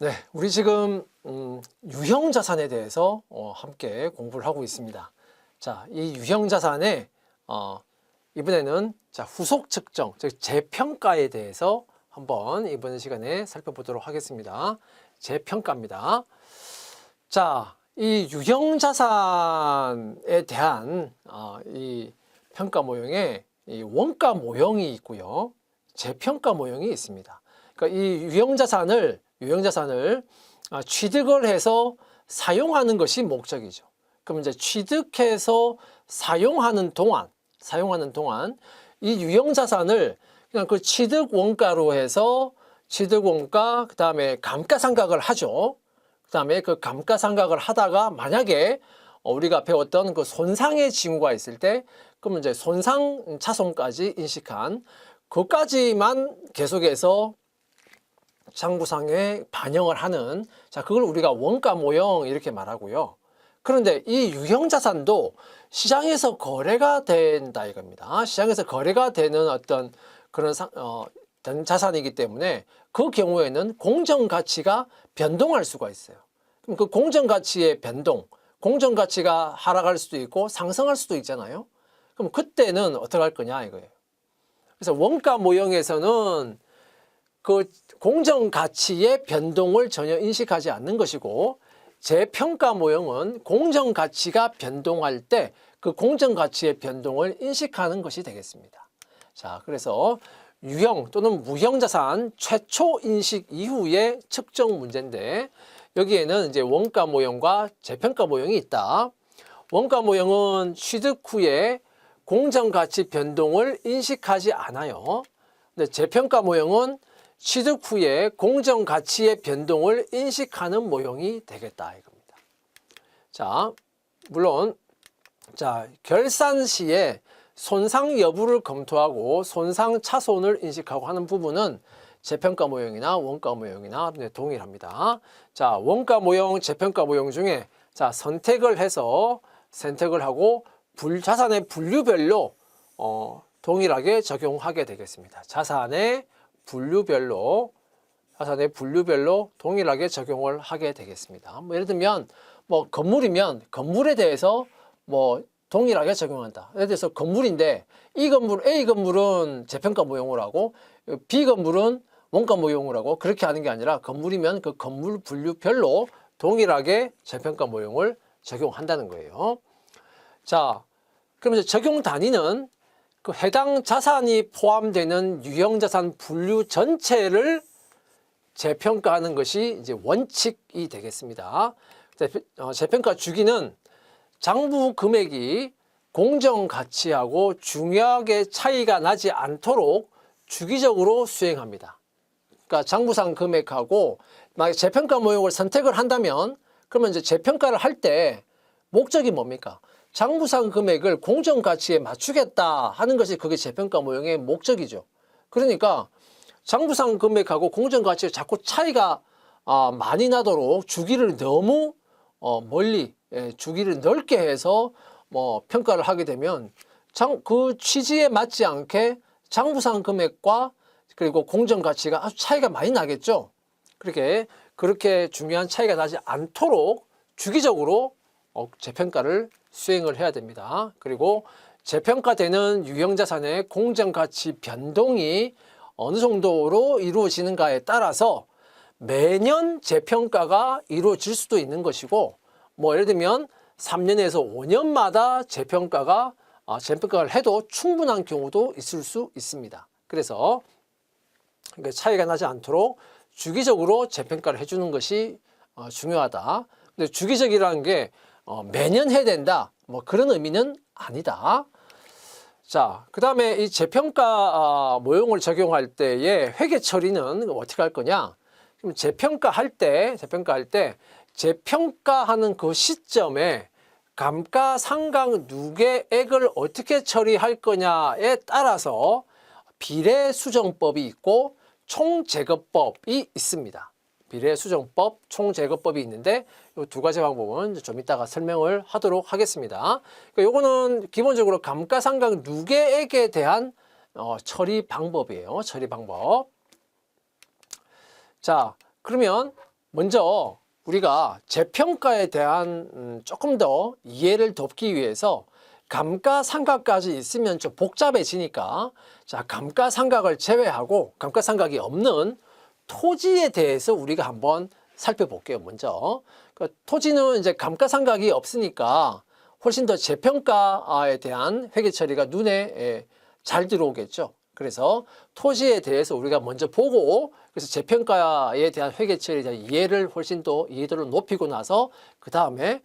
네, 우리 지금 유형자산에 대해서 함께 공부를 하고 있습니다. 자, 이 유형자산에 이번에는 자, 후속 측정, 즉 재평가에 대해서 한번 이번 시간에 살펴보도록 하겠습니다. 재평가입니다. 자, 이 유형자산에 대한 이 평가 모형에 이 원가 모형이 있고요, 재평가 모형이 있습니다. 그러니까 이 유형자산을 취득을 해서 사용하는 것이 목적이죠. 그럼 이제 취득해서 사용하는 동안 이 유형자산을 그냥 그 취득 원가로 해서 취득 원가, 그 다음에 감가상각을 하죠. 그 다음에 그 감가상각을 하다가 만약에 우리가 배웠던 그 손상의 징후가 있을 때, 그러면 이제 손상 차손까지 인식한 그까지만 계속해서 장부상에 반영을 하는, 자, 그걸 우리가 원가 모형 이렇게 말하고요. 그런데 이 유형자산도 시장에서 거래가 된다 이겁니다. 시장에서 거래가 되는 어떤 그런 자산이기 때문에 그 경우에는 공정가치가 변동할 수가 있어요. 그럼 그 공정가치의 변동, 공정가치가 하락할 수도 있고 상승할 수도 있잖아요. 그럼 그때는 어떻게 할 거냐 이거예요. 그래서 원가 모형에서는 그 공정가치의 변동을 전혀 인식하지 않는 것이고, 재평가 모형은 공정가치가 변동할 때 그 공정가치의 변동을 인식하는 것이 되겠습니다. 자, 그래서 유형 또는 무형자산 최초 인식 이후의 측정 문제인데, 여기에는 이제 원가 모형과 재평가 모형이 있다. 원가 모형은 취득 후에 공정가치 변동을 인식하지 않아요. 근데 재평가 모형은 취득 후에 공정가치의 변동을 인식하는 모형이 되겠다 이겁니다. 자, 물론 결산 시에 손상 여부를 검토하고 손상 차손을 인식하고 하는 부분은 재평가 모형이나 원가 모형이나 동일합니다. 자, 원가 모형, 재평가 모형 중에 선택을 하고 자산의 분류별로 동일하게 적용하게 되겠습니다. 자산의 분류별로 동일하게 적용을 하게 되겠습니다. 예를 들면 건물이면 건물에 대해서 동일하게 적용한다. 예를 들어서 건물인데 이 건물 A 건물은 재평가 모형으로 하고 B 건물은 원가 모형으로 하고, 그렇게 하는 게 아니라 건물이면 그 건물 분류별로 동일하게 재평가 모형을 적용한다는 거예요. 자, 그러면서 적용 단위는 그 해당 자산이 포함되는 유형자산 분류 전체를 재평가하는 것이 이제 원칙이 되겠습니다. 재평가 주기는 장부 금액이 공정가치하고 중요하게 차이가 나지 않도록 주기적으로 수행합니다. 그러니까 장부상 금액하고 만약 재평가 모형을 선택을 한다면, 그러면 이제 재평가를 할 때 목적이 뭡니까? 장부상 금액을 공정가치에 맞추겠다 하는 것이 그게 재평가 모형의 목적이죠. 그러니까 장부상 금액하고 공정가치에 자꾸 차이가 많이 나도록 주기를 너무 멀리, 주기를 넓게 해서 평가를 하게 되면 그 취지에 맞지 않게 장부상 금액과 그리고 공정가치가 아주 차이가 많이 나겠죠. 그렇게 중요한 차이가 나지 않도록 주기적으로 재평가를 수행을 해야 됩니다. 그리고 재평가되는 유형자산의 공정가치 변동이 어느 정도로 이루어지는가에 따라서 매년 재평가가 이루어질 수도 있는 것이고, 예를 들면 3년에서 5년마다 재평가를 해도 충분한 경우도 있을 수 있습니다. 그래서 차이가 나지 않도록 주기적으로 재평가를 해주는 것이 중요하다. 근데 주기적이라는 게 매년 해야 된다, 그런 의미는 아니다. 자, 그 다음에 이 재평가 모형을 적용할 때의 회계 처리는 어떻게 할 거냐? 그럼 재평가할 때 재평가하는 그 시점에 감가상각 누계액을 어떻게 처리할 거냐에 따라서 비례수정법이 있고 총제거법이 있습니다. 비례수정법, 총제거법이 있는데 이 두 가지 방법은 좀 이따가 설명을 하도록 하겠습니다. 그러니까 요거는 기본적으로 감가상각 누계액에 대한 처리 방법이에요. 처리 방법. 자, 그러면 먼저 우리가 재평가에 대한 조금 더 이해를 돕기 위해서 감가상각까지 있으면 좀 복잡해지니까, 자, 감가상각을 제외하고 감가상각이 없는 토지에 대해서 우리가 한번 살펴볼게요. 먼저 토지는 이제 감가상각이 없으니까 훨씬 더 재평가에 대한 회계 처리가 눈에 잘 들어오겠죠. 그래서 토지에 대해서 우리가 먼저 보고, 그래서 재평가에 대한 회계 처리에 대한 이해를 훨씬 더 이해도를 높이고 나서 그 다음에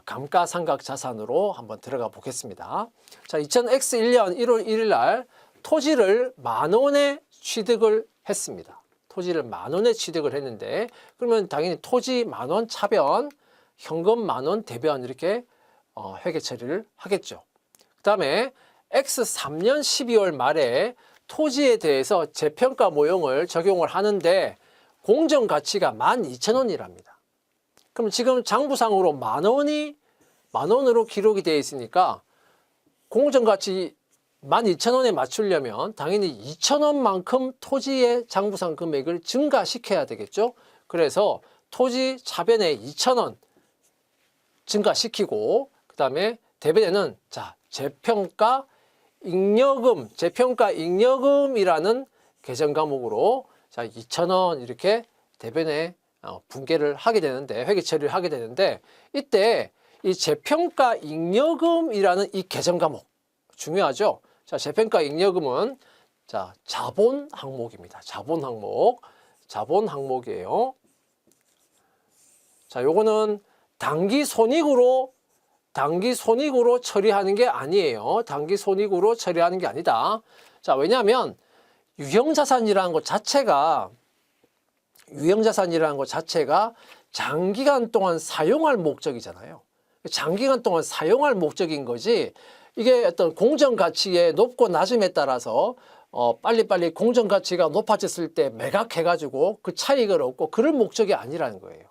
감가상각 자산으로 한번 들어가 보겠습니다. 자, 2000X1년 1월 1일 날 토지를 10,000원에 취득을 했습니다. 토지를 10,000원에 취득을 했는데, 그러면 당연히 토지 10,000원 차변, 현금 10,000원 대변 이렇게 회계 처리를 하겠죠. 그 다음에 X3년 12월 말에 토지에 대해서 재평가 모형을 적용을 하는데 공정가치가 12,000원이랍니다. 그럼 지금 장부상으로 10,000원으로 기록이 되어 있으니까 공정가치 12,000원에 맞추려면 당연히 2,000원만큼 토지의 장부상 금액을 증가시켜야 되겠죠. 그래서 토지 차변에 2,000원 증가시키고, 그 다음에 대변에는 자, 재평가 잉여금이라는 계정 과목으로 자, 2,000원 이렇게 대변에 분계를 하게 되는데, 회계 처리를 하게 되는데, 이때 이 재평가 잉여금이라는 이 계정 과목 중요하죠. 자, 재평가 잉여금은 자, 자본 항목입니다. 자본 항목이에요. 자, 요거는 단기 손익으로 처리하는 게 아니에요. 단기 손익으로 처리하는 게 아니다. 자, 왜냐하면 유형자산이라는 것 자체가 장기간 동안 사용할 목적이잖아요. 장기간 동안 사용할 목적인 거지, 이게 어떤 공정가치의 높고 낮음에 따라서 빨리빨리 공정가치가 높아졌을 때 매각해가지고 그 차익을 얻고 그럴 목적이 아니라는 거예요.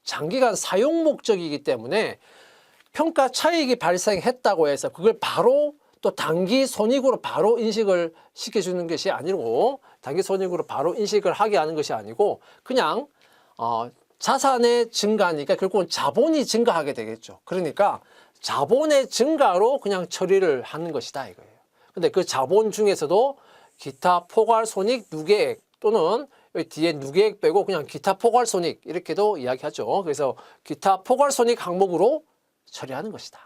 장기간 사용 목적이기 때문에 평가 차익이 발생했다고 해서 그걸 바로 또 단기 손익으로 바로 인식을 시켜주는 것이 아니고, 단기 손익으로 바로 인식을 하게 하는 것이 아니고, 그냥 자산의 증가니까 결국은 자본이 증가하게 되겠죠. 그러니까 자본의 증가로 그냥 처리를 하는 것이다 이거예요. 근데 그 자본 중에서도 기타 포괄손익 누계액, 또는 여기 뒤에 누계액 빼고 그냥 기타 포괄손익 이렇게도 이야기하죠. 그래서 기타 포괄손익 항목으로 처리하는 것이다.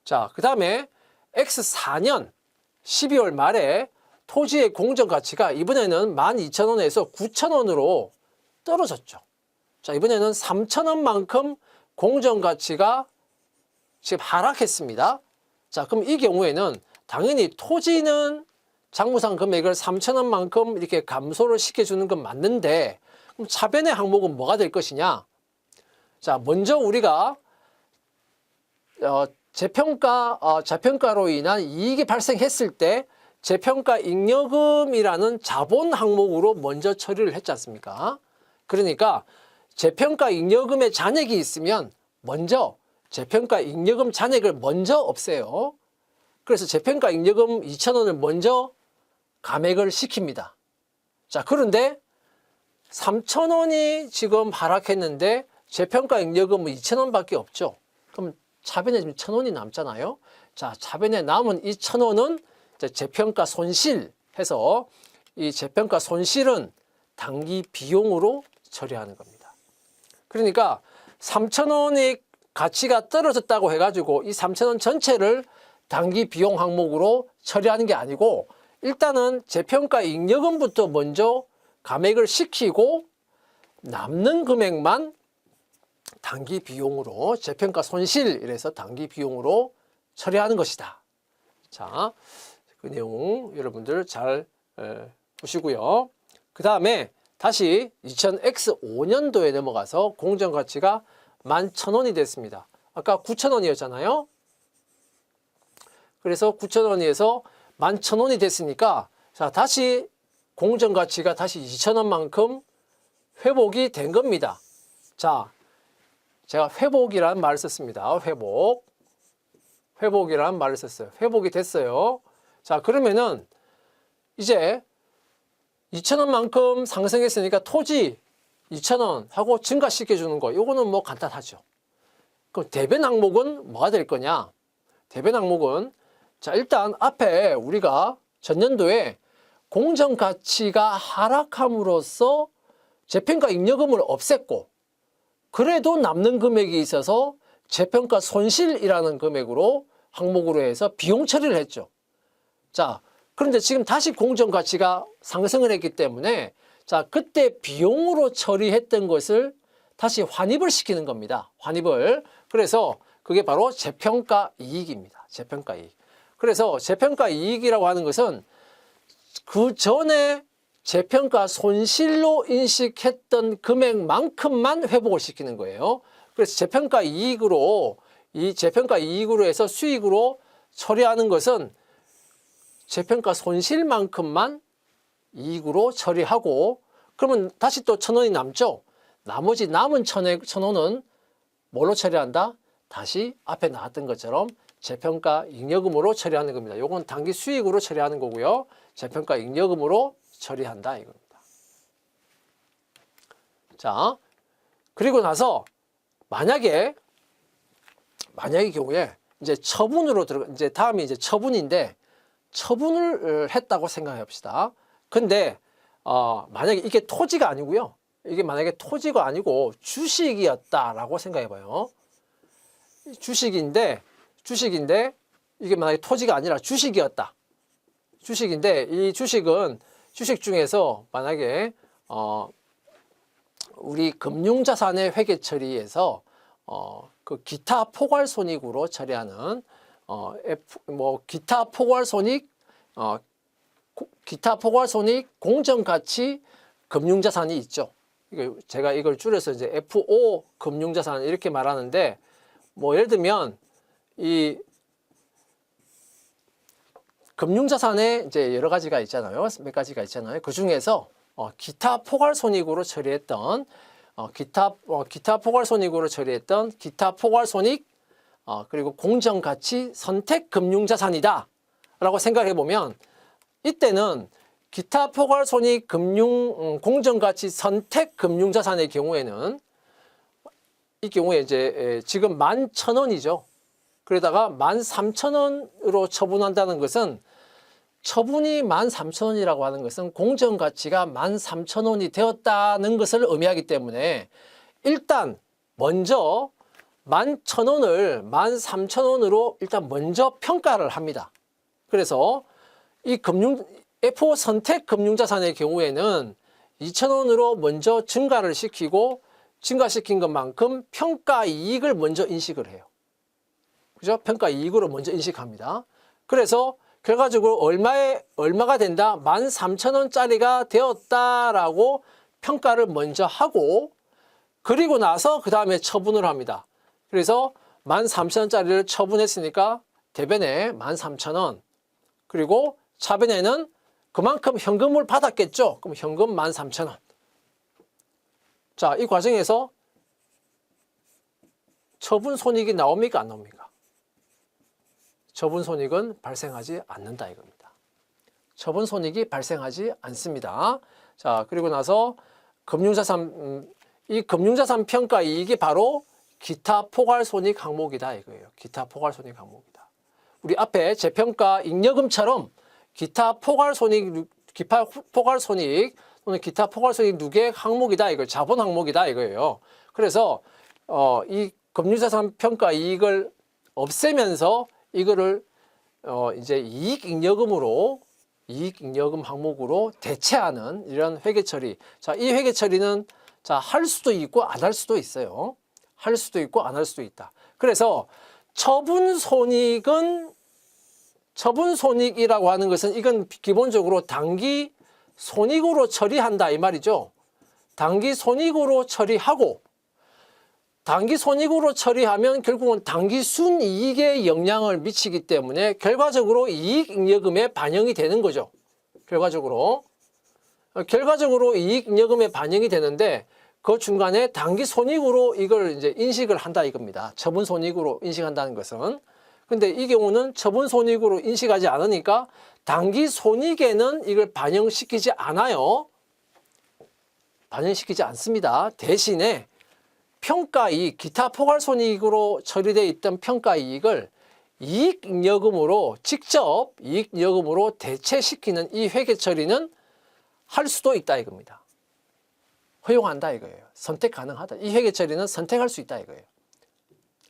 자, 그 다음에 X4년 12월 말에 토지의 공정가치가 이번에는 12,000원에서 9,000원으로 떨어졌죠. 자, 이번에는 3,000원만큼 공정가치가 지금 하락했습니다. 자, 그럼 이 경우에는 당연히 토지는 장부상 금액을 3,000원만큼 이렇게 감소를 시켜주는 건 맞는데, 그럼 차변의 항목은 뭐가 될 것이냐? 자, 먼저 우리가 재평가로 인한 이익이 발생했을 때 재평가 잉여금이라는 자본 항목으로 먼저 처리를 했지 않습니까? 그러니까 재평가 잉여금의 잔액이 있으면 먼저 재평가 잉여금 잔액을 먼저 없애요. 그래서 재평가 잉여금 2,000원을 먼저 감액을 시킵니다. 자, 그런데 3,000원이 지금 하락했는데 재평가 잉여금은 2,000원밖에 없죠. 그럼 차변에 지금 1,000원이 남잖아요. 자, 차변에 남은 이 1,000원은 재평가 손실 해서, 이 재평가 손실은 단기 비용으로 처리하는 겁니다. 그러니까 3,000원의 가치가 떨어졌다고 해가지고 이 3,000원 전체를 단기 비용 항목으로 처리하는 게 아니고, 일단은 재평가 잉여금부터 먼저 감액을 시키고 남는 금액만 단기 비용으로, 재평가 손실 이래서 단기 비용으로 처리하는 것이다. 자, 그 내용 여러분들 잘 보시고요. 그 다음에 다시 2000X5년도에 넘어가서 공정가치가 11,000원이 됐습니다. 아까 9,000원이었잖아요. 그래서 9,000원에서 11,000원이 됐으니까, 자, 다시 공정가치가 다시 2,000원만큼 회복이 된 겁니다. 자, 제가 회복이라는 말을 썼습니다. 회복이라는 말을 썼어요. 회복이 됐어요. 자, 그러면은 이제 2,000원만큼 상승했으니까 토지 2,000원 하고 증가시켜 주는 거, 이거는 뭐 간단하죠. 그럼 대변 항목은 뭐가 될 거냐? 대변 항목은, 자, 일단 앞에 우리가 전년도에 공정가치가 하락함으로써 재평가 잉여금을 없앴고, 그래도 남는 금액이 있어서 재평가 손실이라는 금액으로 항목으로 해서 비용 처리를 했죠. 자, 그런데 지금 다시 공정가치가 상승을 했기 때문에, 자, 그때 비용으로 처리했던 것을 다시 환입을 시키는 겁니다. 환입을. 그래서 그게 바로 재평가 이익입니다. 재평가 이익. 그래서 재평가 이익이라고 하는 것은 그 전에 재평가 손실로 인식했던 금액만큼만 회복을 시키는 거예요. 그래서 재평가 이익으로, 이 재평가 이익으로 해서 수익으로 처리하는 것은 재평가 손실만큼만 이익으로 처리하고, 그러면 다시 또 1,000원이 남죠. 나머지 남은 1,000원은 뭘로 처리한다? 다시 앞에 나왔던 것처럼 재평가 잉여금으로 처리하는 겁니다. 요건 단기 수익으로 처리하는 거고요. 재평가 잉여금으로 처리한다 이겁니다. 자, 그리고 나서 만약에 경우에 이제 처분으로 이제 다음이 이제 처분인데, 처분을 했다고 생각해 봅시다. 근데 만약에 이게 토지가 아니고요. 이게 만약에 토지가 아니고 주식이었다라고 생각해 봐요. 주식인데 이게 만약에 토지가 아니라 주식이었다. 주식인데 이 주식은, 주식 중에서 만약에 우리 금융자산의 회계 처리에서 그 기타 포괄손익으로 처리하는 기타 포괄손익 공정가치 금융자산이 있죠. 제가 이걸 줄여서 이제 FO 금융자산 이렇게 말하는데, 뭐 예를 들면 이 금융자산에 이제 여러 가지가 있잖아요. 몇 가지가 있잖아요. 그 중에서 기타 포괄손익으로 처리했던 기타 포괄손익으로 처리했던 기타 포괄손익 그리고 공정가치 선택금융자산이다 라고 생각해 보면, 이때는 기타 포괄손익 공정가치 선택금융자산의 경우에는, 이 경우에 이제 지금 11,000원이죠. 그러다가 13,000원으로 처분한다는 것은, 처분이 13,000원이라고 하는 것은 공정가치가 13,000원이 되었다는 것을 의미하기 때문에, 일단 먼저 11,000원을 13,000원으로 일단 먼저 평가를 합니다. 그래서 이 FO 선택 금융자산의 경우에는 2,000원으로 먼저 증가를 시키고, 증가시킨 것만큼 평가 이익을 먼저 인식을 해요. 그죠? 평가 이익으로 먼저 인식합니다. 그래서 결과적으로 얼마가 된다? 13,000원짜리가 되었다라고 평가를 먼저 하고, 그리고 나서 그 다음에 처분을 합니다. 그래서 13,000원짜리를 처분했으니까 대변에 13,000원, 그리고 차변에는 그만큼 현금을 받았겠죠. 그럼 현금 13,000원. 자, 이 과정에서 처분 손익이 나옵니까? 안 나옵니까? 처분 손익은 발생하지 않는다 이겁니다. 처분 손익이 발생하지 않습니다. 자, 그리고 나서 이 금융자산 평가 이익이 바로 기타 포괄손익 항목이다 이거예요. 기타 포괄손익 항목이다. 우리 앞에 재평가 잉여금처럼 기타 포괄손익 또는 기타 포괄손익 누계 항목이다 이거, 자본 항목이다 이거예요. 그래서 이 금융자산 평가 이익을 없애면서 이거를 이제 이익잉여금 항목으로 대체하는 이런 회계 처리. 자, 이 회계 처리는 할 수도 있고 안 할 수도 있어요. 할 수도 있고 안 할 수도 있다. 그래서 처분 손익이라고 하는 것은, 이건 기본적으로 단기 손익으로 처리한다 이 말이죠. 단기 손익으로 처리하고, 단기 손익으로 처리하면 결국은 단기 순이익에 영향을 미치기 때문에 결과적으로 이익잉여금에 반영이 되는 거죠. 결과적으로 이익잉여금에 반영이 되는데, 그 중간에 단기 손익으로 이걸 이제 인식을 한다 이겁니다. 처분 손익으로 인식한다는 것은. 근데 이 경우는 처분 손익으로 인식하지 않으니까 당기 손익에는 이걸 반영시키지 않아요. 반영시키지 않습니다. 대신에 평가이익, 기타 포괄손익으로 처리되어 있던 평가이익을 이익잉여금으로 직접 이익잉여금으로 대체시키는 이 회계 처리는 할 수도 있다 이겁니다. 허용한다 이거예요. 선택 가능하다. 이 회계 처리는 선택할 수 있다 이거예요.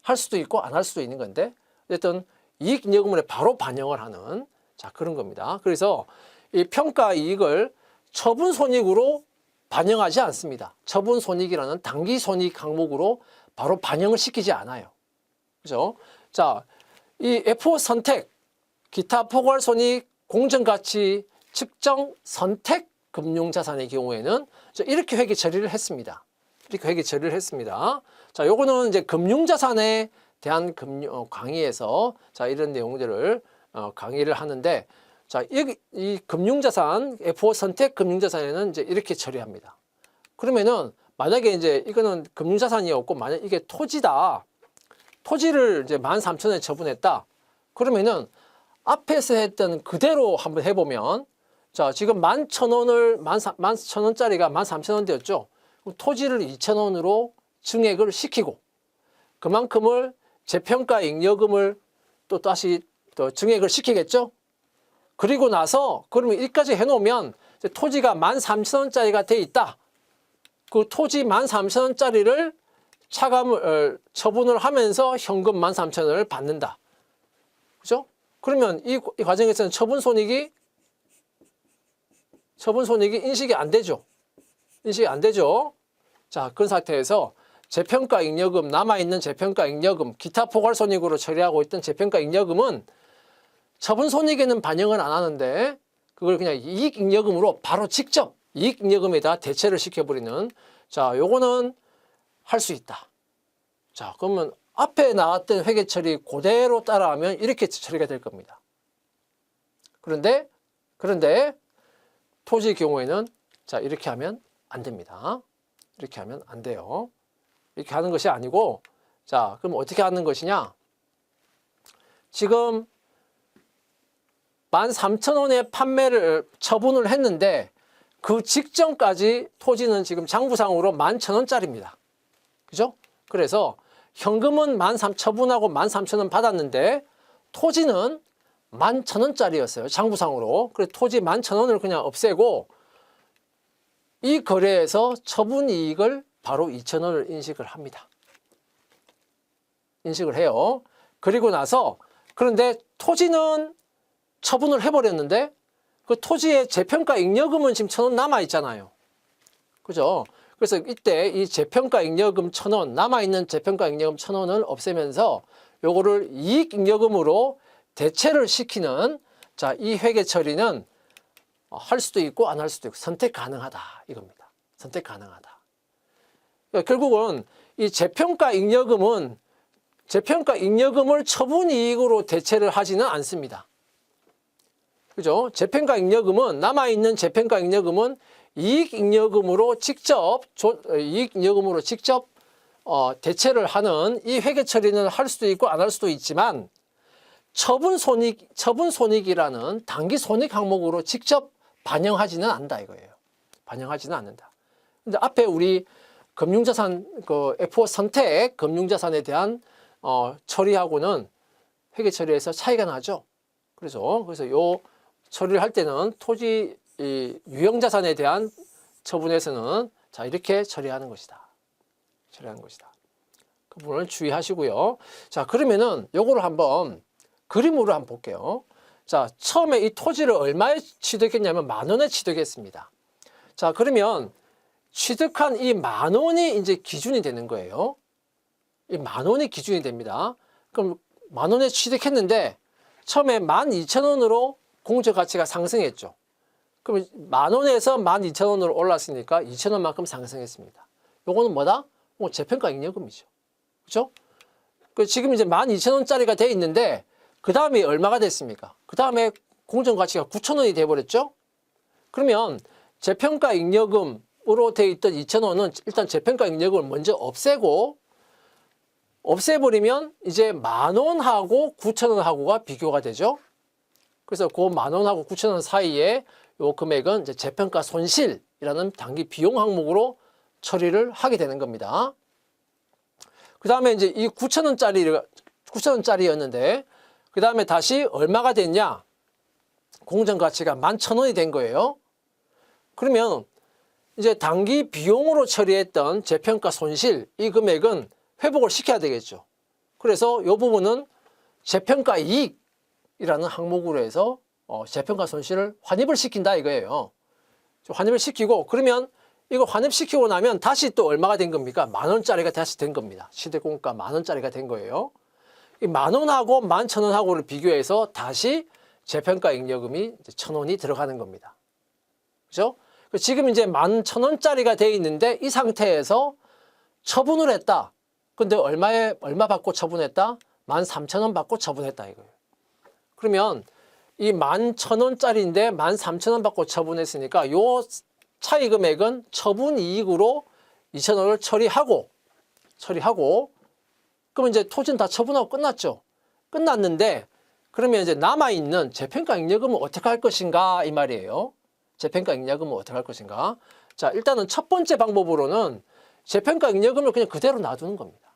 할 수도 있고 안 할 수도 있는 건데 어쨌든 이익잉여금으로 바로 반영을 하는 자 그런 겁니다. 그래서 이 평가이익을 처분손익으로 반영하지 않습니다. 처분손익이라는 당기손익 항목으로 바로 반영을 시키지 않아요. 그죠? 자, 이 F5 선택, 기타 포괄손익, 공정가치 측정 선택 금융자산의 경우에는 이렇게 회계 처리를 했습니다. 이렇게 회계 처리를 했습니다. 자, 요거는 이제 금융자산에 대한 강의에서 자, 이런 내용들을 강의를 하는데 자, 이 금융자산, F5 선택 금융자산에는 이제 이렇게 처리합니다. 그러면은 만약에 이제 이거는 금융자산이었고 만약 이게 토지다. 토지를 이제 13,000원에 처분했다. 그러면은 앞에서 했던 그대로 한번 해보면 자, 지금 11,000원을 11,000원짜리가 13,000원대였죠. 토지를 2,000원으로 증액을 시키고 그만큼을 재평가잉여금을 또 다시 또 증액을 시키겠죠. 그리고 나서 그러면 여기까지 해놓으면 토지가 13,000원짜리가 돼 있다. 그 토지 13,000원짜리를 차감을 처분을 하면서 현금 13,000원을 받는다. 그죠? 그러면 이 과정에서는 처분손익이 인식이 안 되죠. 인식이 안 되죠. 자, 그런 상태에서 재평가잉여금, 남아있는 재평가잉여금, 기타 포괄손익으로 처리하고 있던 재평가잉여금은 처분손익에는 반영을 안 하는데 그걸 그냥 이익잉여금으로 바로 직접 이익잉여금에다 대체를 시켜버리는 자, 요거는 할 수 있다. 자, 그러면 앞에 나왔던 회계 처리 그대로 따라하면 이렇게 처리가 될 겁니다. 그런데 토지 경우에는 자, 이렇게 하면 안 됩니다. 이렇게 하면 안 돼요. 이렇게 하는 것이 아니고 자, 그럼 어떻게 하는 것이냐? 지금 13,000원에 판매를 처분을 했는데 그 직전까지 토지는 지금 장부상으로 11,000원짜리입니다. 그죠? 그래서 현금은 처분하고 13,000원 받았는데 토지는 11,000원짜리였어요. 장부상으로. 그래서 토지 11,000원을 그냥 없애고 이 거래에서 처분이익을 바로 2,000원을 인식을 합니다. 인식을 해요. 그리고 나서 그런데 토지는 처분을 해버렸는데 그 토지의 재평가잉여금은 지금 1,000원 남아있잖아요. 그죠? 그래서 이때 이 재평가잉여금 1,000원, 남아있는 재평가잉여금 1,000원을 없애면서 요거를 이익잉여금으로 대체를 시키는 자, 이 회계 처리는 할 수도 있고 안 할 수도 있고 선택 가능하다 이겁니다. 선택 가능하다. 그러니까 결국은 이 재평가잉여금은 재평가잉여금을 처분이익으로 대체를 하지는 않습니다. 그죠? 재평가잉여금은 남아있는 재평가잉여금은 이익잉여금으로 직접 대체를 하는 이 회계 처리는 할 수도 있고 안 할 수도 있지만 처분손익이라는 당기손익 항목으로 직접 반영하지는 않는다 이거예요. 반영하지는 않는다. 근데 앞에 우리 금융자산 그 F5 선택 금융자산에 대한 처리하고는 회계 처리에서 차이가 나죠. 그래서 요 처리를 할 때는 토지 유형자산에 대한 처분에서는 자 이렇게 처리하는 것이다. 처리하는 것이다. 그 부분을 주의하시고요. 자 그러면은 요거를 한번 그림으로 한번 볼게요. 자 처음에 이 토지를 얼마에 취득했냐면 10,000원에 취득했습니다. 자 그러면 취득한 이 10,000원이 이제 기준이 되는 거예요. 이 10,000원이 기준이 됩니다. 그럼 10,000원에 취득했는데 처음에 12,000원으로 공정가치가 상승했죠. 그럼 10,000원에서 12,000원으로 올랐으니까 2,000원만큼 상승했습니다. 요거는 뭐다? 재평가잉여금이죠. 그렇죠? 지금 이제 12,000원짜리가 돼 있는데 그 다음에 얼마가 됐습니까? 그 다음에 공정가치가 9,000원이 돼버렸죠? 그러면 재평가잉여금으로 돼 있던 2,000원은 일단 재평가잉여금을 먼저 없애고 없애버리면 이제 10,000원하고 9,000원하고가 비교가 되죠. 그래서 그 10,000원하고 9,000원 사이에 요 금액은 이제 재평가 손실이라는 단기 비용 항목으로 처리를 하게 되는 겁니다. 그 다음에 이제 이 9,000원짜리였는데, 그 다음에 다시 얼마가 됐냐? 공정가치가 11,000원이 된 거예요. 그러면 이제 단기 비용으로 처리했던 재평가 손실, 이 금액은 회복을 시켜야 되겠죠. 그래서 이 부분은 재평가 이익이라는 항목으로 해서 재평가 손실을 환입을 시킨다 이거예요. 환입을 시키고, 그러면 이거 환입시키고 나면 다시 또 얼마가 된 겁니까? 10,000원짜리가 다시 된 겁니다. 시대공가 10,000원짜리가 된 거예요. 이 10,000원하고 11,000원하고를 비교해서 다시 재평가 잉여금이 1,000원이 들어가는 겁니다. 그죠? 지금 이제 11,000원짜리가 돼 있는데 이 상태에서 처분을 했다. 근데 얼마 받고 처분했다? 13,000원 받고 처분했다 이거예요. 그러면 이 11,000원짜리인데 13,000원 받고 처분했으니까 요 차이 금액은 처분 이익으로 2,000원을 처리하고 그러면 이제 토지는 다 처분하고 끝났죠. 끝났는데 그러면 이제 남아있는 재평가 잉여금은 어떻게 할 것인가 이 말이에요. 재평가 잉여금은 어떻게 할 것인가. 자, 일단은 첫 번째 방법으로는 재평가 잉여금을 그냥 그대로 놔두는 겁니다.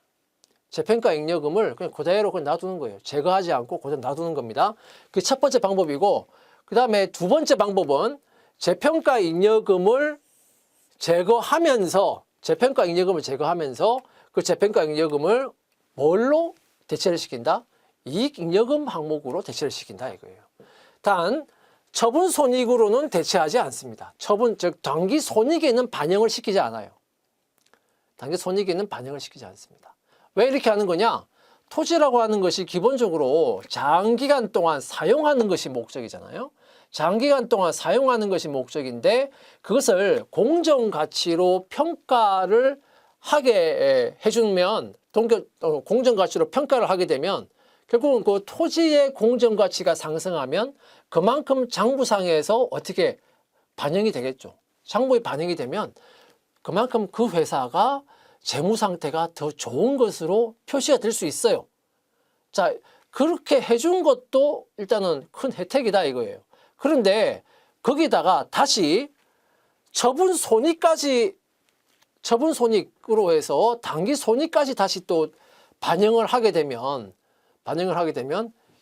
재평가 잉여금을 그냥 그대로 놔두는 거예요. 제거하지 않고 그대로 놔두는 겁니다. 그게 첫 번째 방법이고, 그 다음에 두 번째 방법은 재평가 잉여금을 제거하면서 그 재평가 잉여금을 뭘로 대체를 시킨다? 이익잉여금 항목으로 대체를 시킨다 이거예요. 단 처분 손익으로는 대체하지 않습니다. 즉 단기 손익에는 반영을 시키지 않아요. 단기 손익에는 반영을 시키지 않습니다. 왜 이렇게 하는 거냐? 토지라고 하는 것이 기본적으로 장기간 동안 사용하는 것이 목적이잖아요. 장기간 동안 사용하는 것이 목적인데 그것을 공정가치로 평가를 하게 해주면, 공정가치로 평가를 하게 되면 결국은 그 토지의 공정가치가 상승하면 그만큼 장부상에서 어떻게 반영이 되겠죠. 장부에 반영이 되면 그만큼 그 회사가 재무 상태가 더 좋은 것으로 표시가 될 수 있어요. 자, 그렇게 해준 것도 일단은 큰 혜택이다 이거예요. 그런데 거기다가 다시 처분 손익으로 해서 단기 손익까지 다시 또 반영을 하게 되면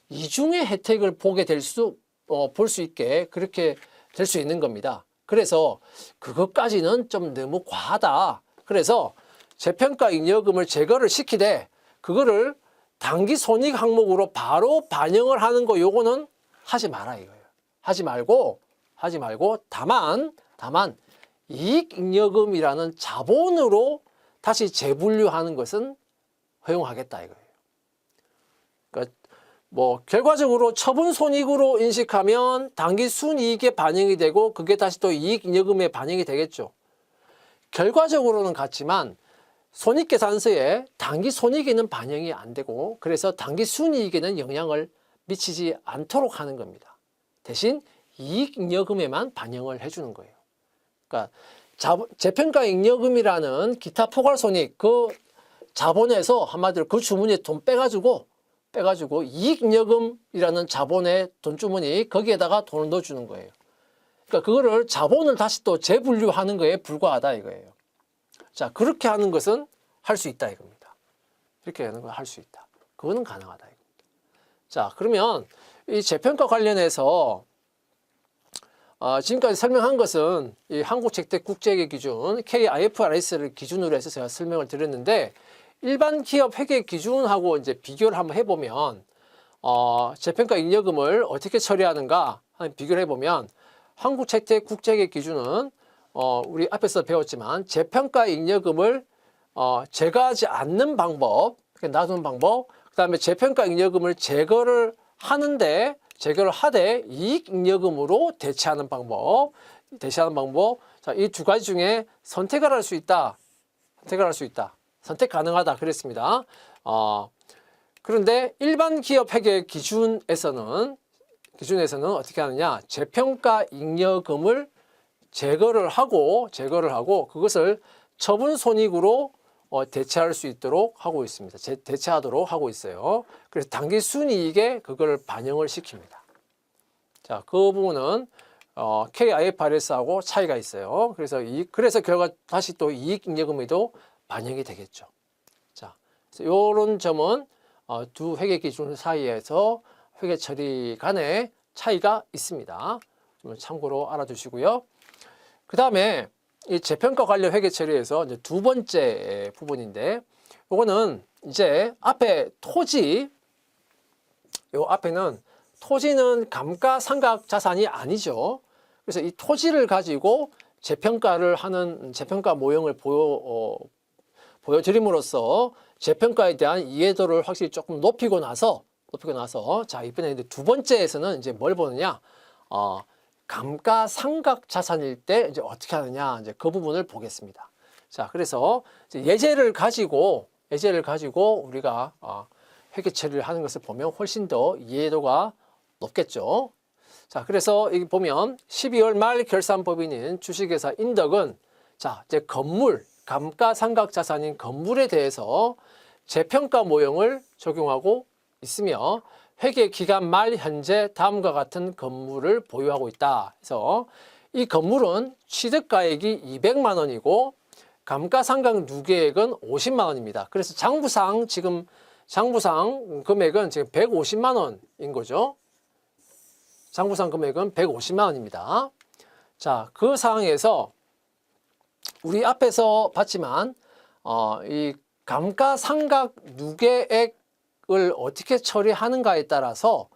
이중의 혜택을 볼 수 있게 그렇게 될 수 있는 겁니다. 그래서 그것까지는 좀 너무 과하다. 그래서 재평가 잉여금을 제거를 시키되 그거를 단기 손익 항목으로 바로 반영을 하는 거, 요거는 하지 마라 이거예요. 하지 말고 다만 이익잉여금이라는 자본으로 다시 재분류하는 것은 허용하겠다 이거예요. 그러니까 결과적으로 처분 손익으로 인식하면 단기 순이익에 반영이 되고 그게 다시 또 이익잉여금에 반영이 되겠죠. 결과적으로는 같지만 손익계산서에 단기 손익에는 반영이 안 되고, 그래서 단기 순이익에는 영향을 미치지 않도록 하는 겁니다. 대신 이익잉여금에만 반영을 해주는 거예요. 그러니까 재평가 잉여금이라는 기타 포괄손익, 그 자본에서 한마디로 그 주머니에 돈 빼가지고 이익잉여금이라는 자본의 돈주머니, 거기에다가 돈을 넣어주는 거예요. 그러니까 그거를 자본을 다시 또 재분류하는 거에 불과하다 이거예요. 자, 그렇게 하는 것은 할 수 있다 이겁니다. 이렇게 하는 건 할 수 있다. 그거는 가능하다 이겁니다. 자, 그러면 이 재평가 관련해서 지금까지 설명한 것은 이 한국재택국제회계 기준 KIFRS를 기준으로 해서 제가 설명을 드렸는데, 일반 기업 회계 기준하고 이제 비교를 한번 해보면 재평가 잉여금을 어떻게 처리하는가 비교를 해보면, 한국재택국제회계 기준은 우리 앞에서 배웠지만 재평가 잉여금을 제거하지 않는 방법, 놔두는 방법, 그 다음에 재평가 잉여금을 제거를 하되 이익잉여금으로 대체하는 방법. 자, 이 두 가지 중에 선택을 할 수 있다. 선택 가능하다 그랬습니다. 그런데 일반 기업 회계 기준에서는 어떻게 하느냐? 재평가 잉여금을 제거를 하고 그것을 처분 손익으로 대체할 수 있도록 하고 있습니다. 대체하도록 하고 있어요. 그래서 당기 순이익에 그걸 반영을 시킵니다. 자, 그 부분은 KIFRS하고 차이가 있어요. 그래서 결과 다시 또 이익잉여금에도 반영이 되겠죠. 자, 이런 점은 두 회계 기준 사이에서 회계 처리 간의 차이가 있습니다. 좀 참고로 알아두시고요. 그 다음에 이 재평가 관련 회계 처리에서 이제 두 번째 부분인데, 요거는 이제 앞에 요 앞에는 토지는 감가상각 자산이 아니죠. 그래서 이 토지를 가지고 재평가를 하는 재평가 모형을 보여드림으로써 재평가에 대한 이해도를 확실히 조금 높이고 나서 자, 이번에 이제 두 번째에서는 이제 뭘 보느냐, 감가상각 자산일 때 이제 어떻게 하느냐, 이제 그 부분을 보겠습니다. 자, 그래서 이제 예제를 가지고 우리가 회계 처리를 하는 것을 보면 훨씬 더 이해도가 높겠죠. 자, 그래서 여기 보면 12월 말 결산법인인 주식회사 인덕은 자, 이제 감가상각 자산인 건물에 대해서 재평가 모형을 적용하고 있으며 회계 기간 말 현재 다음과 같은 건물을 보유하고 있다. 그래서 이 건물은 취득가액이 200만 원이고 감가상각 누계액은 50만 원입니다. 그래서 장부상 금액은 지금 150만 원인 거죠. 장부상 금액은 150만 원입니다. 자, 그 상황에서 우리 앞에서 봤지만 이 감가상각 누계액을 어떻게 처리하는가에 따라서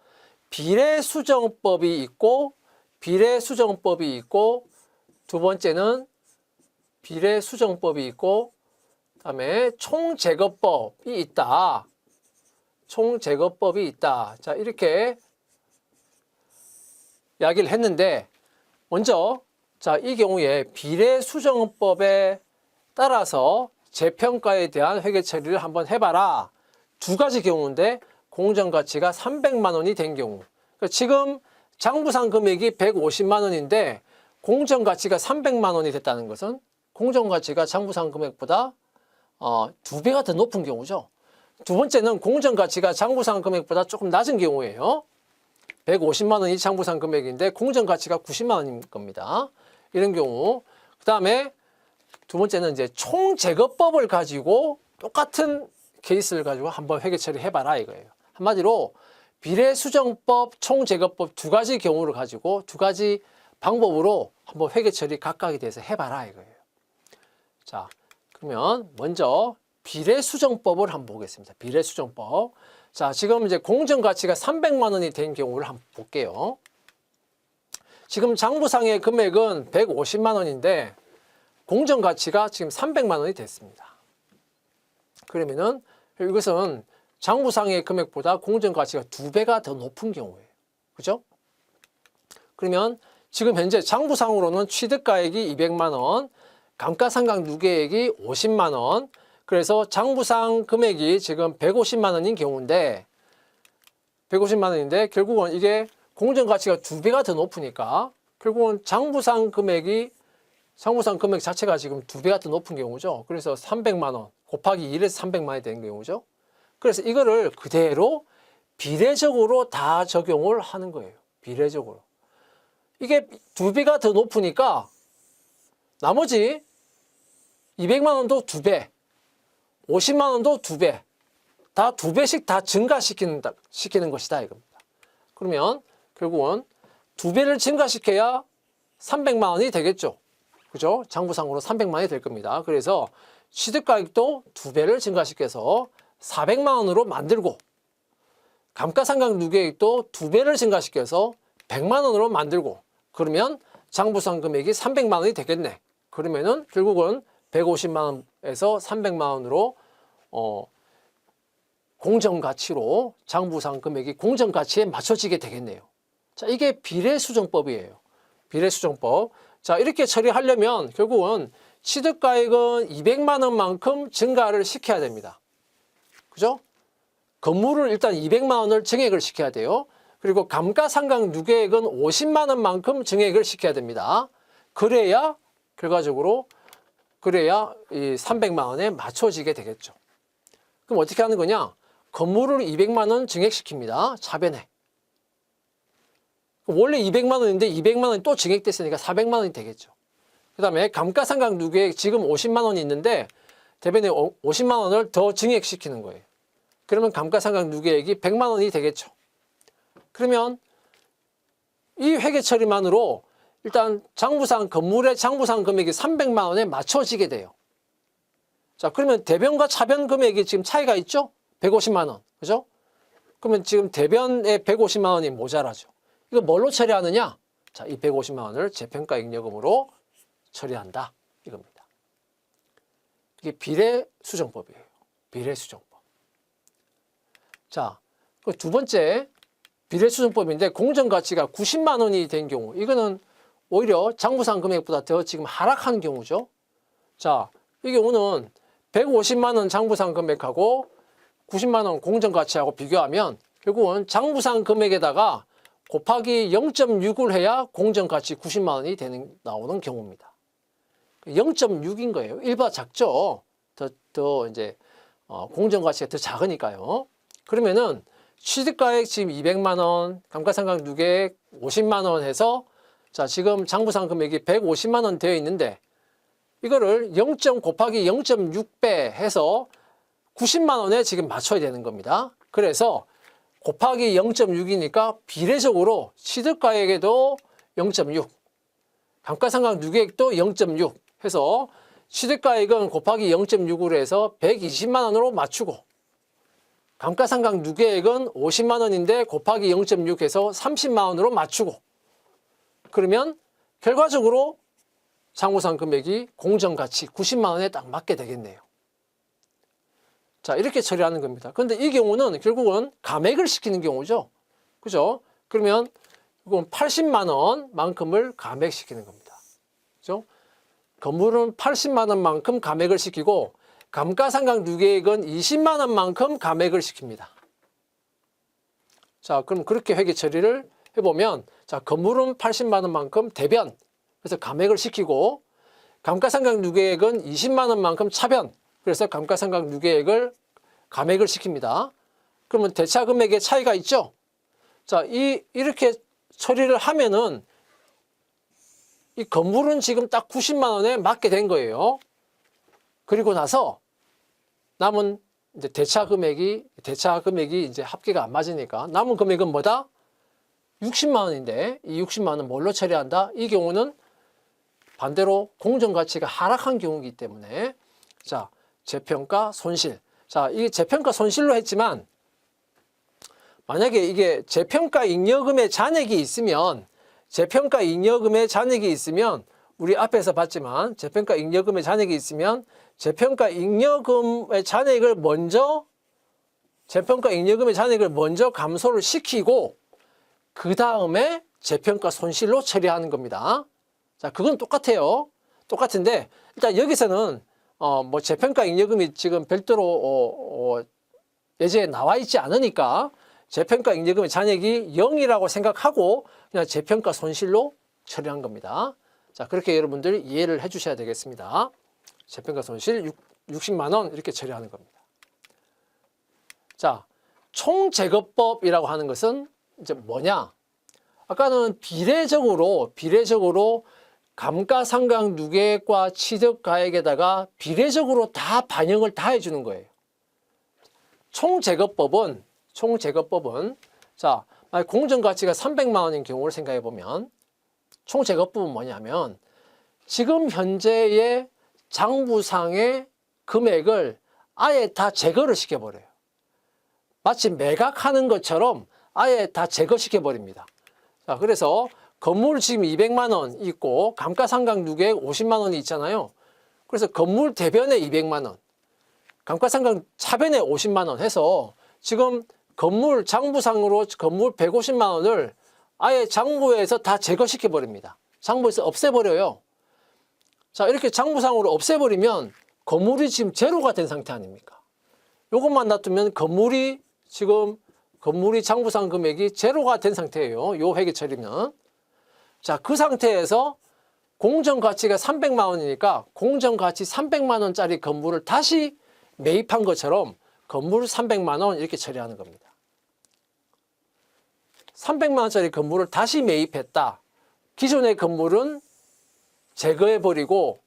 비례수정법이 있고 두 번째는 비례수정법이 있고 그다음에 총제거법이 있다. 총제거법이 있다. 자, 이렇게 이야기를 했는데, 먼저 자, 이 경우에 비례수정법에 따라서 재평가에 대한 회계 처리를 한번 해봐라. 두 가지 경우인데 공정가치가 300만 원이 된 경우, 그러니까 지금 장부상 금액이 150만 원인데 공정가치가 300만 원이 됐다는 것은 공정가치가 장부상 금액보다 2배가 더 높은 경우죠. 두 번째는 공정가치가 장부상 금액보다 조금 낮은 경우예요. 150만 원이 장부상 금액인데 공정가치가 90만 원인 겁니다. 이런 경우. 그 다음에 두 번째는 이제 총제거법을 가지고 똑같은 케이스를 가지고 한번 회계 처리해봐라 이거예요. 한마디로 비례수정법, 총제거법 두 가지 경우를 가지고 두 가지 방법으로 한번 회계 처리 각각에 대해서 해봐라 이거예요. 자, 그러면 먼저 비례수정법을 한번 보겠습니다. 비례수정법. 자, 지금 이제 공정가치가 300만 원이 된 경우를 한번 볼게요. 지금 장부상의 금액은 150만 원인데 공정가치가 지금 300만 원이 됐습니다. 그러면은 이것은 장부상의 금액보다 공정가치가 2배가 더 높은 경우예요. 그죠? 그러면 지금 현재 장부상으로는 취득가액이 200만 원, 감가상각 누계액이 50만 원, 그래서 장부상 금액이 지금 150만 원인 경우인데, 150만 원인데 결국은 이게 공정가치가 2배가 더 높으니까 결국은 장부상 금액 자체가 지금 2배가 더 높은 경우죠. 그래서 300만 원 곱하기 1에서 300만 원이 되는 경우죠. 그래서 이거를 그대로 비례적으로 다 적용을 하는 거예요. 비례적으로. 이게 2배가 더 높으니까 나머지 200만 원도 2배, 50만 원도 2배, 다 2배씩 다 증가시키는 것이다 이겁니다. 그러면 결국은 2배를 증가시켜야 300만 원이 되겠죠. 그죠? 장부상으로 300만 원이 될 겁니다. 그래서 취득가액도 2배를 증가시켜서 400만 원으로 만들고, 감가상각 누계액도 2배를 증가시켜서 100만 원으로 만들고, 그러면 장부상 금액이 300만 원이 되겠네. 그러면은 결국은 150만 원에서 300만 원으로 공정가치로 장부상 금액이 공정가치에 맞춰지게 되겠네요. 자, 이게 비례수정법이에요. 비례수정법. 자, 이렇게 처리하려면 결국은 취득가액은 200만 원만큼 증가를 시켜야 됩니다. 그죠? 건물을 일단 200만 원을 증액을 시켜야 돼요. 그리고 감가상각 누계액은 50만 원만큼 증액을 시켜야 됩니다. 그래야 결과적으로 그래야 이 300만 원에 맞춰지게 되겠죠. 그럼 어떻게 하는 거냐? 건물을 200만 원 증액시킵니다. 차변에. 원래 200만 원인데 200만 원이 또 증액됐으니까 400만 원이 되겠죠. 그 다음에 감가상각 누계액 지금 50만 원이 있는데 대변에 50만 원을 더 증액시키는 거예요. 그러면 감가상각 누계액이 100만 원이 되겠죠. 그러면 이 회계 처리만으로 일단 장부상 건물의 장부상 금액이 300만 원에 맞춰지게 돼요. 자, 그러면 대변과 차변 금액이 지금 차이가 있죠? 150만 원. 그죠? 그러면 지금 대변에 150만 원이 모자라죠. 이거 뭘로 처리하느냐? 자, 이 150만 원을 재평가 잉여금으로 처리한다. 이겁니다. 이게 비례수정법이에요. 비례수정법. 자, 두 번째 비례수정법인데 공정가치가 90만 원이 된 경우, 이거는 오히려 장부상 금액보다 더 지금 하락한 경우죠. 자, 이 경우는 150만 원 장부상 금액하고 90만 원 공정가치하고 비교하면 결국은 장부상 금액에다가 곱하기 0.6을 해야 공정가치 90만 원이 나오는 경우입니다. 0.6인 거예요. 1보다 작죠. 더 이제 공정가치가 더 작으니까요. 그러면은 취득가액 지금 200만 원, 감가상각 누계액 50만 원 해서 자, 지금 장부상 금액이 150만 원 되어 있는데 이거를 0. 곱하기 0.6배 해서 90만 원에 지금 맞춰야 되는 겁니다. 그래서 곱하기 0.6이니까 비례적으로 취득가액에도 0.6, 감가상각 누계액도 0.6 해서 취득가액은 곱하기 0.6으로 해서 120만 원으로 맞추고 감가상각 누계액은 50만 원인데 곱하기 0.6 해서 30만 원으로 맞추고 그러면 결과적으로 장부상 금액이 공정가치 90만 원에 딱 맞게 되겠네요. 자, 이렇게 처리하는 겁니다. 그런데 이 경우는 결국은 감액을 시키는 경우죠. 그죠? 그러면 이건 80만 원만큼을 감액시키는 겁니다. 그죠? 건물은 80만 원만큼 감액을 시키고 감가상각 누계액은 20만 원만큼 감액을 시킵니다. 자, 그럼 그렇게 회계 처리를 해보면 자, 건물은 80만 원만큼 대변, 그래서 감액을 시키고 감가상각 누계액은 20만 원만큼 차변, 그래서 감가상각 누계액을 감액을 시킵니다. 그러면 대차 금액의 차이가 있죠? 자, 이렇게 처리를 하면은 이 건물은 지금 딱 90만 원에 맞게 된 거예요. 그리고 나서 남은 이제 대차 금액이 이제 합계가 안 맞으니까 남은 금액은 뭐다? 60만 원인데 이 60만 원은 뭘로 처리한다? 이 경우는 반대로 공정가치가 하락한 경우이기 때문에 자, 재평가 손실. 자, 이게 재평가 손실로 했지만 만약에 이게 재평가 잉여금의 잔액이 있으면 우리 앞에서 봤지만 재평가 잉여금의 잔액이 있으면 재평가 잉여금의 잔액을 먼저 감소를 시키고 그 다음에 재평가 손실로 처리하는 겁니다. 자, 그건 똑같아요. 똑같은데 일단 여기서는 뭐 재평가 잉여금이 지금 별도로 예제에 나와 있지 않으니까 재평가 잉여금의 잔액이 0이라고 생각하고 그냥 재평가 손실로 처리한 겁니다. 자, 그렇게 여러분들 이해를 해 주셔야 되겠습니다. 재평가 손실 60만 원 이렇게 처리하는 겁니다. 자, 총제거법이라고 하는 것은 이제 뭐냐? 아까는 비례적으로 감가상각 누계액과 취득가액에다가 비례적으로 다 반영을 다 해주는 거예요. 총제거법은 자, 만약 공정가치가 300만 원인 경우를 생각해 보면 총제거법은 뭐냐면 지금 현재의 장부상의 금액을 아예 다 제거를 시켜버려요. 마치 매각하는 것처럼 아예 다 제거시켜 버립니다. 자, 그래서 건물 지금 200만 원 있고 감가상각 누계액 50만 원이 있잖아요. 그래서 건물 대변에 200만 원, 감가상각 차변에 50만 원 해서 지금 건물 장부상으로 건물 150만 원을 아예 장부에서 다 제거시켜 버립니다. 장부에서 없애버려요. 자, 이렇게 장부상으로 없애버리면 건물이 지금 제로가 된 상태 아닙니까? 요것만 놔두면 건물이 장부상 금액이 제로가 된 상태예요. 요 회계 처리면. 자, 그 상태에서 공정 가치가 300만 원이니까 공정 가치 300만 원짜리 건물을 다시 매입한 것처럼 건물 300만 원 이렇게 처리하는 겁니다. 300만 원짜리 건물을 다시 매입했다. 기존의 건물은 제거해버리고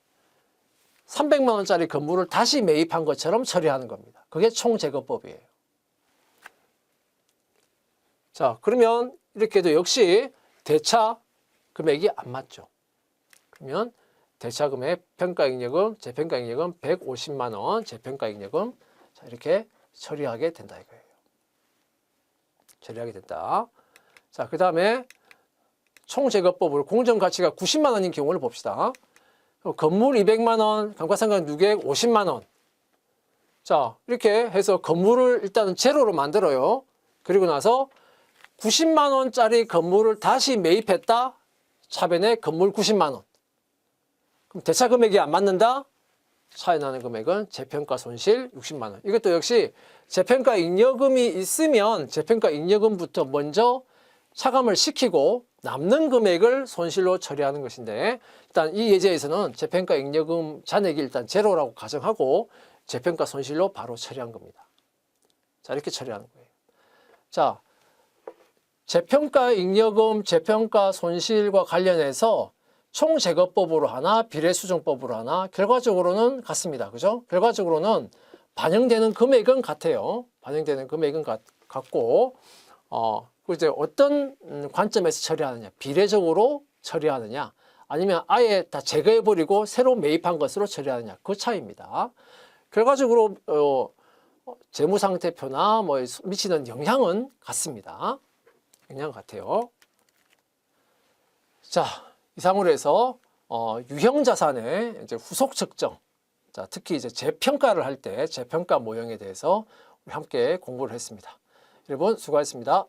300만 원짜리 건물을 다시 매입한 것처럼 처리하는 겁니다. 그게 총제거법이에요. 자, 그러면 이렇게 해도 역시 대차 금액이 안 맞죠. 그러면 대차금액, 평가잉여금, 재평가잉여금 150만 원, 재평가잉여금 자, 이렇게 처리하게 된다 이거예요. 처리하게 된다. 자, 그 다음에 총제거법으로 공정가치가 90만 원인 경우를 봅시다. 건물 200만 원, 감가상각 누계액 50만 원. 자, 이렇게 해서 건물을 일단은 제로로 만들어요. 그리고 나서 90만 원짜리 건물을 다시 매입했다. 차변에 건물 90만 원. 그럼 대차 금액이 안 맞는다? 차이 나는 금액은 재평가 손실 60만 원. 이것도 역시 재평가 잉여금이 있으면 재평가 잉여금부터 먼저 차감을 시키고 남는 금액을 손실로 처리하는 것인데 일단 이 예제에서는 재평가 잉여금 잔액이 일단 제로라고 가정하고 재평가 손실로 바로 처리한 겁니다. 자, 이렇게 처리하는 거예요. 자, 재평가 잉여금, 재평가 손실과 관련해서 총제거법으로 하나, 비례수정법으로 하나, 결과적으로는 같습니다. 그죠? 결과적으로는 반영되는 금액은 같아요. 반영되는 금액은 같고, 이제 어떤 관점에서 처리하느냐, 비례적으로 처리하느냐, 아니면 아예 다 제거해버리고 새로 매입한 것으로 처리하느냐, 그 차이입니다. 결과적으로 재무상태표나 뭐 미치는 영향은 같습니다. 영향 같아요. 자, 이상으로 해서 유형자산의 이제 후속 측정, 자, 특히 이제 재평가를 할 때 재평가 모형에 대해서 우리 함께 공부를 했습니다. 여러분 수고하셨습니다.